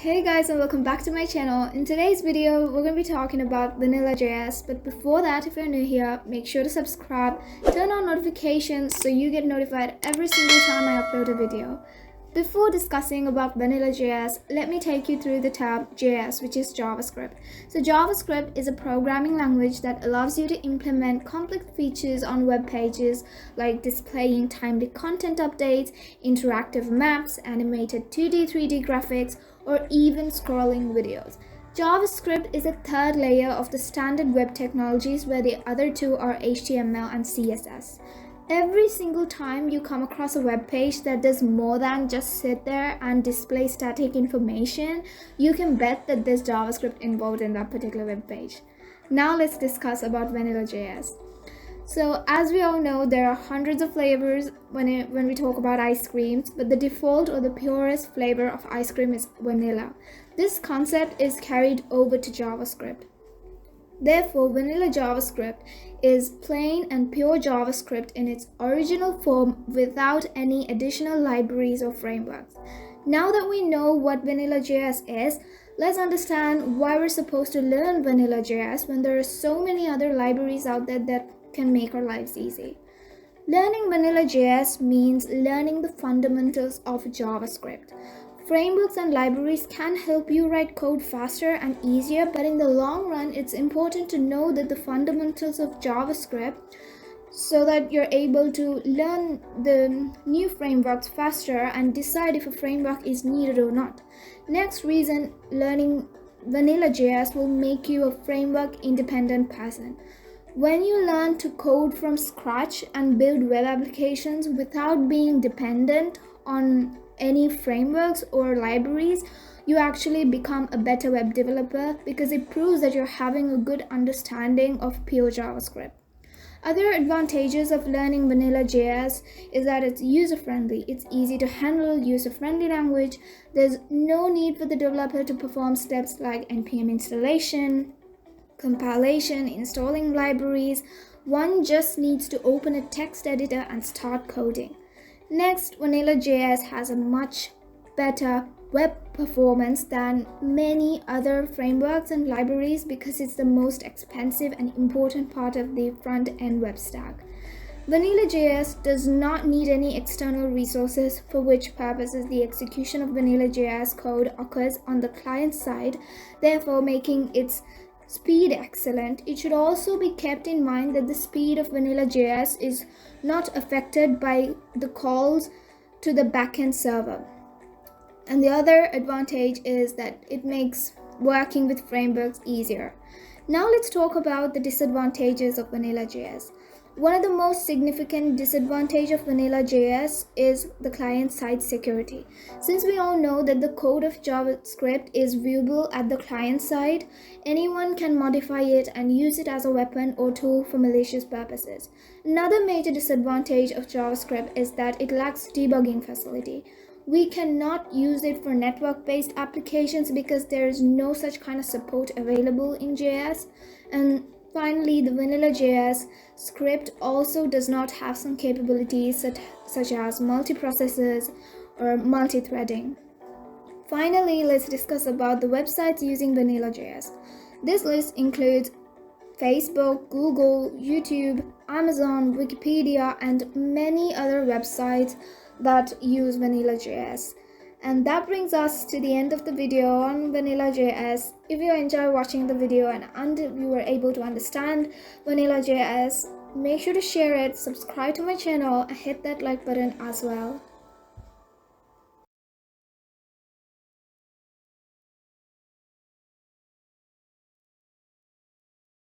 Hey guys, and welcome back to my channel. In today's video, we're going to be talking about Vanilla JS, but before that, if you're new here, make sure to subscribe, turn on notifications so you get notified every single time I upload a video. Before discussing about Vanilla JS, let me take you through the tab JS, which is JavaScript. So JavaScript is a programming language that allows you to implement complex features on web pages like displaying timely content updates, interactive maps, animated 2D, 3D graphics, or even scrolling videos. JavaScript is a third layer of the standard web technologies where the other two are HTML and CSS. Every single time you come across a web page that does more than just sit there and display static information, you can bet that there's JavaScript involved in that particular web page. Now let's discuss about Vanilla JS. So as we all know, there are hundreds of flavors when we talk about ice creams, but the default or the purest flavor of ice cream is vanilla. This concept is carried over to JavaScript. Therefore, Vanilla JavaScript is plain and pure JavaScript in its original form without any additional libraries or frameworks. Now that we know what Vanilla JS is, let's understand why we're supposed to learn Vanilla JS when there are so many other libraries out there that can make our lives easy. Learning Vanilla JS means learning the fundamentals of JavaScript. Frameworks and libraries can help you write code faster and easier, but in the long run, it's important to know that the fundamentals of JavaScript so that you're able to learn the new frameworks faster and decide if a framework is needed or not. Next reason, learning Vanilla JS will make you a framework independent person. When you learn to code from scratch and build web applications without being dependent on any frameworks or libraries, you actually become a better web developer because it proves that you're having a good understanding of pure JavaScript. Other advantages of learning Vanilla JS is that it's user-friendly. It's easy to handle, user-friendly language. There's no need for the developer to perform steps like npm installation, compilation, installing libraries. One just needs to open a text editor and start coding. Next, Vanilla JS has a much better web performance than many other frameworks and libraries because it's the most expensive and important part of the front-end web stack. Vanilla JS does not need any external resources, for which purposes the execution of Vanilla JS code occurs on the client side, therefore making its speed excellent. It should also be kept in mind that the speed of Vanilla JS is not affected by the calls to the backend server. And the other advantage is that it makes working with frameworks easier. Now let's talk about the disadvantages of Vanilla JS. One of the most significant disadvantages of Vanilla JS is the client-side security. Since we all know that the code of JavaScript is viewable at the client side, anyone can modify it and use it as a weapon or tool for malicious purposes. Another major disadvantage of JavaScript is that it lacks debugging facility. We cannot use it for network-based applications because there is no such kind of support available in JS. And finally, the Vanilla JS script also does not have some capabilities such as multiprocessors or multi-threading. Finally, let's discuss about the websites using Vanilla JS. This list includes Facebook, Google, YouTube, Amazon, Wikipedia, and many other websites that use Vanilla JS. And that brings us to the end of the video on Vanilla JS. If you enjoy watching the video and you were able to understand Vanilla JS, make sure to share it, subscribe to my channel, and hit that like button as well.